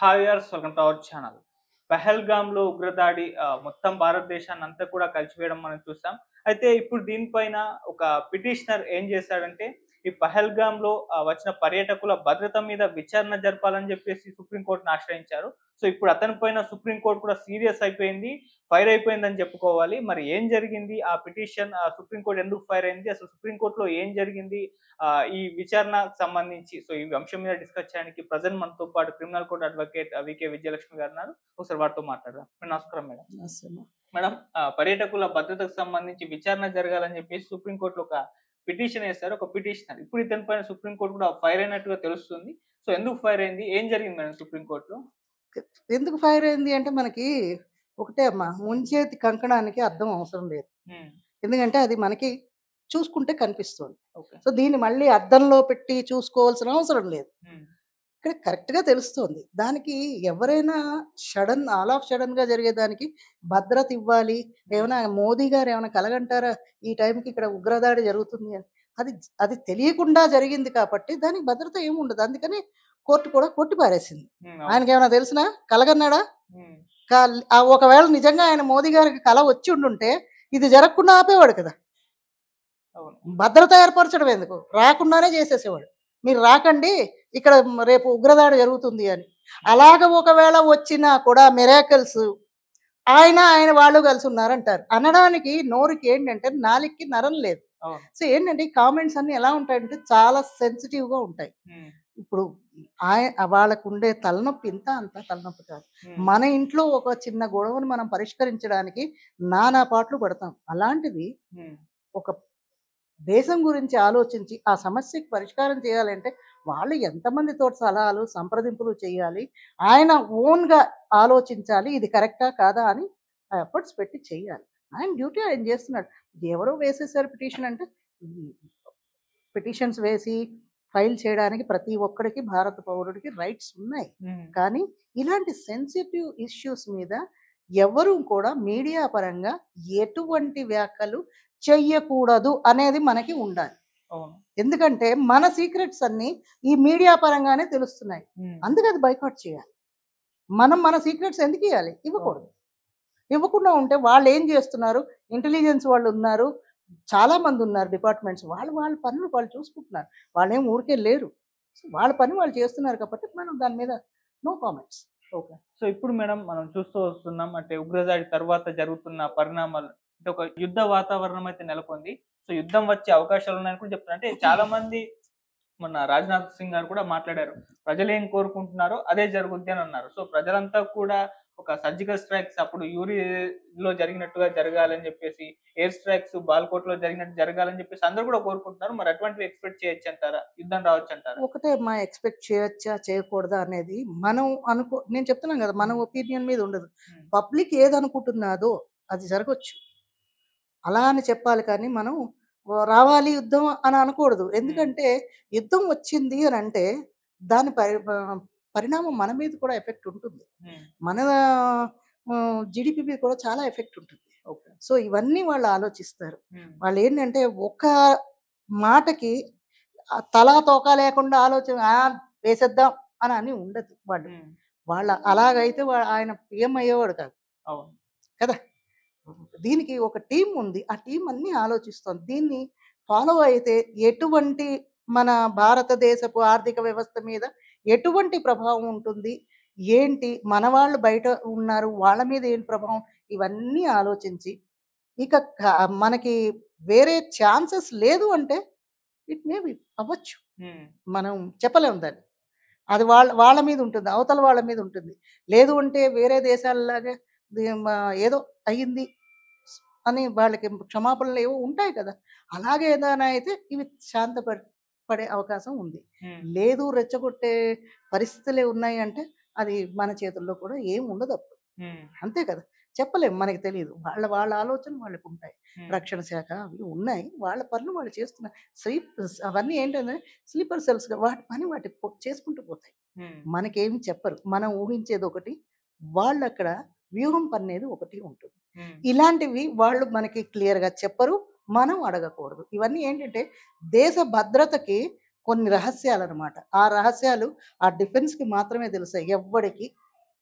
Hi viewers, welcome to our channel. పహల్గామ్‌లో ఉగ్రదాడి మొత్తం భారతదేశాన్నంతా కూడా కలిచివేయడం మనం చూసాం. అయితే ఇప్పుడు దీనిపైన ఒక పిటిషనర్ ఏం చేశాడంటే, ఈ పహల్గామ్‌లో వచ్చిన పర్యాటకుల భద్రత మీద విచారణ జరపాలని చెప్పేసి సుప్రీం కోర్ట్‌ని ఆశ్రయించారు. సో, ఇప్పుడు అతని పైన సుప్రీం కోర్ట్ కూడా సీరియస్ అయిపోయింది. ఫైర్ అయిపోయిందని చెప్పుకోవాలి. మరి ఏం జరిగింది? ఆ పిటిషన్ సుప్రీం కోర్ట్ ఎందుకు ఫైర్ అయింది? అసలు సుప్రీం కోర్ట్‌లో ఏం జరిగింది? ఈ విచారణకు సంబంధించి ఈ అంశం మీద డిస్కస్ చేయడానికి ప్రెజెంట్ మనతో పాటు criminal court advocate V K Vijayalakshmi గారు ఉన్నారు. ఒకసారి వారితో మాట్లాడదాం. మేడం నమస్కారం మేడం. అసలు మేడం, పర్యాటకుల భద్రతకు సంబంధించి విచారణ జరగాలని చెప్పేసి సుప్రీం కోర్టులో ఒక పిటిషన్ ఏసారు ఒక పిటిషనర్. ఇప్పుడు ఇతని పైన సుప్రీం కోర్ట్ కూడా ఫైర్ అయినట్టుగా తెలుస్తుంది. సో, ఎందుకు ఫైర్ అయింది? ఏం జరిగింది మేడం సుప్రీం కోర్ట్‌లో? ఎందుకు ఫైర్ అయింది అంటే మనకి ఒకటే అమ్మా, ముంచేతి కంకణానికి అర్థం అవసరం లేదు. హ్మ్. ఎందుకంటే అది మనకి చూసుకుంటే కనిపిస్తుంది. ఓకే. సో దీన్ని మళ్ళీ అద్దంలో పెట్టి చూసుకోవాల్సిన అవసరం లేదు. హ్మ్. ఇక్కడ కరెక్ట్‌గా తెలుస్తుంది. దానికి ఎవరైనా ఆల్ ఆఫ్ సడెన్‌గా జరిగేదానికి భద్రత ఇవ్వాలి. ఏమైనా మోదీ గారు ఏమైనా కలగంటారా? ఈ టైంకి ఇక్కడ ఉగ్రదాడి జరుగుతుంది అని. అది అది తెలియకుండా జరిగింది కాబట్టి దానికి భద్రత ఏముండదు. అందుకని కోర్ట్ కూడా కొట్టి పారేసింది. హ్మ్. అవును. ఆయనకేమైనా తెలుసునా? కలగన్నాడా? హ్మ్. ఒకవేళ నిజంగా ఆయన మోదీ గారికి కల వచ్చి ఉండుంటే ఇది జరగకుండా ఆపేవాడు కదా! అవును. భద్రత ఏర్పరచడం ఎందుకు? రాకుండానే చేసేసేవాడు. మీరు రాకండి, ఇక్కడ రేపు ఉగ్రదాడి జరుగుతుంది అని. అలాగ ఒకవేళ వచ్చినా కూడా మిరాకిల్స్ ఆయన వాళ్ళు కలిసి ఉన్నారంటారు. అనడానికి నోరుకి ఏంటంటే నాలుకకి నరం లేదు. అవును. సో ఏంటంటే ఈ కామెంట్స్ అన్నీ ఎలా ఉంటాయంటే చాలా సెన్సిటివ్‌గా ఉంటాయి. హ్మ్. ఇప్పుడు వాళ్ళకుండే తలనొప్పి ఇంత అంత తలనొప్పి కాదు. హ్మ్. మన ఇంట్లో ఒక చిన్న గొడవను మనం పరిష్కరించడానికి నానా పాట్లు పడతాం. అలాంటిది హ్మ్. ఒక దేశం గురించి ఆలోచించి ఆ సమస్యకి పరిష్కారం చేయాలంటే వాళ్ళు ఎంతమందితోటి సలహాలు, సంప్రదింపులు చేయాలి. ఆయన ఓన్‌గా ఆలోచించాలి. ఇది కరెక్టా? కాదా? అని ఎఫర్ట్స్ పెట్టి చేయాలి. ఆయన డ్యూటీ ఆయన చేస్తున్నాడు. ఎవరో వేసేసారు పిటిషన్ అంటే పిటిషన్స్ వేసి ఫైల్ చేయడానికి ప్రతి ఒక్కడికి భారత పౌరుడికి రైట్స్ ఉన్నాయి. హ్మ్. కానీ ఇలాంటి సెన్సిటివ్ ఇష్యూస్ మీద ఎవరు కూడా మీడియా పరంగా ఎటువంటి వ్యాఖ్యలు చెయ్యకూడదు అనేది మనకి ఉండాలి. అవును. ఎందుకంటే మన సీక్రెట్స్ అన్నీ ఈ మీడియా పరంగానే తెలుస్తున్నాయి. హ్మ్. అందుకే అది బైకాట్ చేయాలి. మనం మన సీక్రెట్స్ ఎందుకు ఇయ్యాలి? ఇవ్వకూడదు. ఇవ్వకుండా ఉంటే వాళ్ళు ఏం చేస్తున్నారు? ఇంటెలిజెన్స్ వాళ్ళు ఉన్నారు. చాలా మంది ఉన్నారు డిపార్ట్మెంట్స్. వాళ్ళు వాళ్ళ పనులు వాళ్ళు చూసుకుంటున్నారు. వాళ్ళేం ఊరికే లేరు. సో, వాళ్ళ పని వాళ్ళు చేస్తున్నారు కాబట్టి మనం దాని మీద నో కామెంట్స్. ఓకే. సో, ఇప్పుడు మేడం మనం చూస్తూ వస్తున్నాం. అంటే ఉగ్రదాడి తర్వాత జరుగుతున్న పరిణామాలు అంటే ఒక యుద్ధ వాతావరణం అయితే నెలకొంది. సో, యుద్ధం వచ్చే అవకాశాలున్నాయని కూడా చెప్తున్నారు. అంటే చాలా మంది మొన్న రాజ్‌నాథ్ సింగ్ గారు కూడా మాట్లాడారు. ప్రజలేం కోరుకుంటున్నారో అదే జరుగుద్ది అని అన్నారు. సో, ప్రజలంతా కూడా ఒక సర్జికల్ స్ట్రైక్స్ అప్పుడు యూరీలో జరిగినట్టుగా జరగాలని చెప్పేసి, ఎయిర్ స్ట్రైక్స్ బాల్‌కోట్‌లో జరిగినట్టు జరగాలని చెప్పేసి అందరూ కూడా కోరుకుంటున్నారు. మరి అటువంటివి ఎక్స్‌పెక్ట్ చేయొచ్చంటారా? యుద్ధం రావచ్చంటారా? ఒకటే ఎక్స్‌పెక్ట్ చేయొచ్చా? చేయకూడదా? అనేది మనం నేను చెప్తున్నాను కదా! మన ఒపీనియన్ మీద ఉండదు. హ్మ్. పబ్లిక్ ఏదనుకుంటున్నాదో అది జరగొచ్చు. అలా అని చెప్పాలి కానీ మనం రావాలి యుద్ధం అని అనకూడదు. హ్మ్. ఎందుకంటే యుద్ధం వచ్చింది అనంటే దాని పరిణామం మన మీద కూడా ఎఫెక్ట్ ఉంటుంది. హ్మ్. మన జీడీపీ మీద కూడా చాలా ఎఫెక్ట్ ఉంటుంది. ఓకే. సో, ఇవన్నీ వాళ్ళు ఆలోచిస్తారు. హ్మ్. వాళ్ళేంటంటే ఒక్క మాటకి తలా తోకా లేకుండా ఆలోచన వేసేద్దాం అని ఉండదు వాళ్ళు. హ్మ్. అలాగైతే ఆయన పీఎం అయ్యేవాడు కాదు. అవును. కదా! దీనికి ఒక టీమ్ ఉంది. ఆ టీమ్ అన్నీ ఆలోచిస్తోంది. దీన్ని ఫాలో అయితే ఎటువంటి మన భారతదేశపు ఆర్థిక వ్యవస్థ మీద ఎటువంటి ప్రభావం ఉంటుంది? ఏంటి? మన వాళ్ళు బయట ఉన్నారు. వాళ్ళ మీద ఏంటి ప్రభావం? ఇవన్నీ ఆలోచించి ఇక మనకి వేరే ఛాన్సెస్ లేదు అంటే ఇట్ మే బి అవ్వచ్చు. హ్మ్. మనం చెప్పలేం దాన్ని. అది వాళ్ళ వాళ్ళ మీద ఉంటుంది. అవతల వాళ్ళ మీద ఉంటుంది. లేదు అంటే వేరే దేశాలలాగా ఏదో అయింది అని వాళ్ళకి క్షమాపణలు ఏవో ఉంటాయి కదా! అలాగే ఏదైనా అయితే ఇవి పడే అవకాశం ఉంది. హ్మ్. లేదు రెచ్చగొట్టే పరిస్థితులే ఉన్నాయి అంటే అది మన చేతుల్లో కూడా ఏమి ఉండదప్పుడు. హ్మ్. అంతే కదా! చెప్పలేం, మనకి తెలీదు. వాళ్ళ వాళ్ళ ఆలోచనలు వాళ్ళకుంటాయి. హ్మ్. రక్షణ శాఖ అవి ఉన్నాయి. వాళ్ళ పనులు వాళ్ళు చేస్తున్నారు. అవన్నీ ఏంటంటే స్లీపర్ సెల్స్‌గా వాటి పని వాటి చేసుకుంటూ పోతాయి. హ్మ్. మనకేమి చెప్పరు. మనం ఊహించేదొకటి, వాళ్ళక్కడ వ్యూహం పన్నేది ఒకటి ఉంటుంది. హ్మ్. ఇలాంటివి వాళ్ళు మనకి క్లియర్‌గా చెప్పరు. మనం అడగకూడదు. ఇవన్నీ ఏంటంటే దేశ భద్రతకి కొన్ని రహస్యాలనమాట. ఆ రహస్యాలు ఆ డిఫెన్స్‌కి మాత్రమే తెలుస్తాయి. ఎవ్వడికి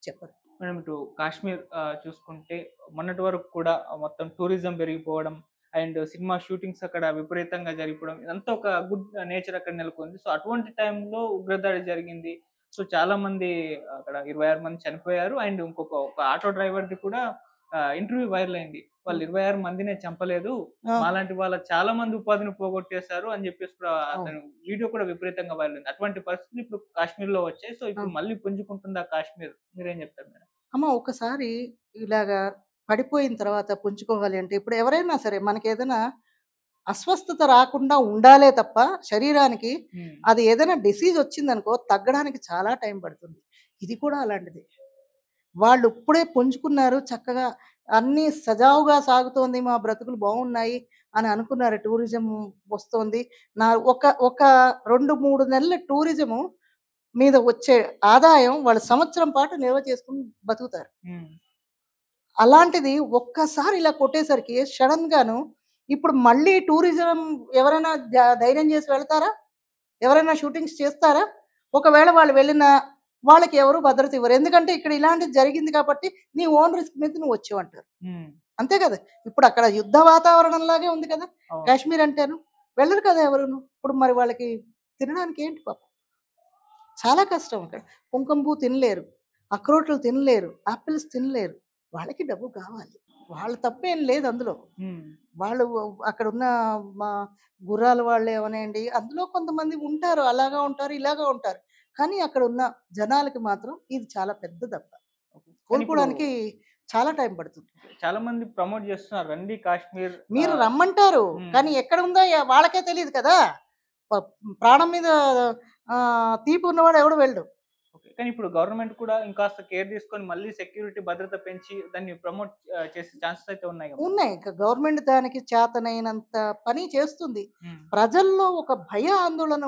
చెప్పరు. మనం ఇటు కాశ్మీర్ చూసుకుంటే మొన్నటి వరకు కూడా మొత్తం టూరిజం పెరిగిపోవడం అండ్ సినిమా షూటింగ్స్ అక్కడ విపరీతంగా జరిగిపోవడం ఇదంతా ఒక గుడ్ నేచర్ అక్కడ నెలకొంది. సో, అటువంటి టైంలో ఉగ్రదాడి జరిగింది. సో, చాలా మంది అక్కడ 26 మంది చనిపోయారు. అండ్ ఒక ఆటో డ్రైవర్‌ది కూడా ఇంటర్వ్యూ వైరల్ అయింది. వాళ్ళు హ్మ్. 26 మందినే చంపలేదు. ఆ! మాలాంటి వాళ్ళ చాలా మంది ఉపాధిని పోగొట్టేశారు అని చెప్పేసి కూడా అవును. అతను వీడియో కూడా విపరీతంగా వైరల్ అయింది. అటువంటి పరిస్థితులు ఇప్పుడు కాశ్మీర్‌లో వచ్చాయి. సో, ఆ! ఇప్పుడు మళ్ళీ పుంజుకుంటుందా కాశ్మీర్? మీరేం చెప్తారు మేడం? అమ్మ ఒకసారి ఇలాగా పడిపోయిన తర్వాత పుంజుకోవాలి అంటే ఇప్పుడు ఎవరైనా సరే మనకేదైనా అస్వస్థత రాకుండా ఉండాలే తప్ప శరీరానికి హ్మ్. అది ఏదైనా డిసీజ్ వచ్చిందనుకో తగ్గడానికి చాలా టైం పడుతుంది. ఇది కూడా అలాంటిదే. వాళ్ళు ఇప్పుడే పుంజుకున్నారు చక్కగా అన్నీ సజావుగా సాగుతోంది. మా బ్రతుకులు బాగున్నాయి అని అనుకున్నారు. టూరిజం వస్తోంది. నా ఒక ఒక 2, 3 నెలల టూరిజము మీద వచ్చే ఆదాయం వాళ్ళు సంవత్సరం పాటు నిల్వ చేసుకొని బతుకుతారు. హ్మ్. అలాంటిది ఒక్కసారి ఇలా కొట్టేసరికి సడెన్‌గాను ఇప్పుడు మళ్ళీ టూరిజం ఎవరైనా ధైర్యం చేసి వెళ్తారా? ఎవరైనా షూటింగ్స్ చేస్తారా? ఒకవేళ వాళ్ళు వెళ్ళినా వాళ్ళకి ఎవరు భద్రత ఇవ్వరు. ఎందుకంటే ఇక్కడ ఇలాంటిది జరిగింది కాబట్టి నీ ఓన్ రిస్క్ మీద నువ్వు వచ్చావంటారు. హ్మ్. అంతే కదా! ఇప్పుడు అక్కడ యుద్ధ వాతావరణంలాగే ఉంది కదా! అవును. కాశ్మీర్ అంటేను. వెళ్ళరు కదా ఎవరును. ఇప్పుడు మరి వాళ్ళకి తినడానికి ఏంటి పాపం? చాలా కష్టం అక్కడ. కుంకుమ పువ్వు తినలేరు. అక్రోట్లు తినలేరు. ఆపిల్స్ తినలేరు. వాళ్ళకి డబ్బు కావాలి. వాళ్ళ తప్పేం లేదు అందులో. హ్మ్. వాళ్ళు అక్కడున్న మా గుర్రాల వాళ్ళే అవనండి, అందులో కొంతమంది ఉంటారు. అలాగా ఉంటారు, ఇలాగా ఉంటారు. కానీ అక్కడున్న జనాలకి మాత్రం ఇది చాలా పెద్ద దెబ్బ. ఓకే. కానీ ఇప్పుడు కోలుకోవడానికి చాలా టైం పడుతుంది. చాలా మంది ప్రమోట్ చేస్తున్నారు. రండి కాశ్మీర్ మీరు రమ్మంటారు. హ్మ్. కానీ ఎక్కడుందో వాళ్ళకే తెలీదు కదా! ప ప్రాణం మీద తీపి ఉన్నవాడు ఎవడు వెళ్ళడు. ఓకే. కానీ ఇప్పుడు గవర్నమెంట్ కూడా ఇంకాస్త కేర్ తీసుకొని మళ్ళీ సెక్యూరిటీ భద్రత పెంచి దాన్ని ప్రమోట్ చేసే ఛాన్సెస్ అయితే ఉన్నాయి కదా! ఉన్నాయి. ఇక గవర్నమెంట్ దానికి చేతనైనంత పని చేస్తుంది. హ్మ్. ప్రజల్లో ఒక భయ ఆందోళన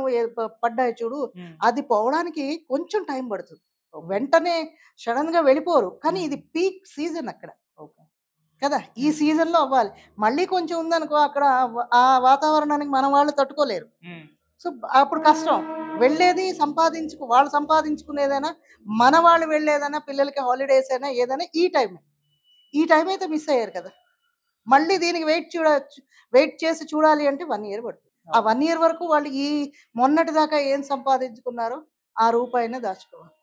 పడ్డాయి చూడు, హ్మ్. అది పోవడానికి కొంచెం టైం పడుతుంది. ఓకే. వెంటనే సడెన్‌గా వెళ్ళిపోరు. కానీ హ్మ్. ఇది పీక్ సీజన్ అక్కడ. ఓకే. కదా! ఈ హ్మ్. సీజన్‌లో అవ్వాలి. మళ్ళీ కొంచెం ఉందనుకో అక్కడ ఆ వాతావరణానికి మన వాళ్ళు తట్టుకోలేరు. హ్మ్. సో, అప్పుడు కష్టం. వెళ్ళేది వాళ్ళు సంపాదించుకునేదైనా, మన వాళ్ళు వెళ్ళేదైనా, పిల్లలకి హాలిడేస్ అయినా ఏదైనా ఈ టైమే. ఈ టైం అయితే మిస్ అయ్యారు కదా! మళ్ళీ దీనికి వెయిట్ చేసి చూడాలి అంటే 1 ఇయర్ పడుతుంది. ఆ అవును. 1 ఇయర్ వరకు వాళ్ళు మొన్నటిదాకా ఏం సంపాదించుకున్నారో ఆ రూపాయినే దాచుకోవాలి.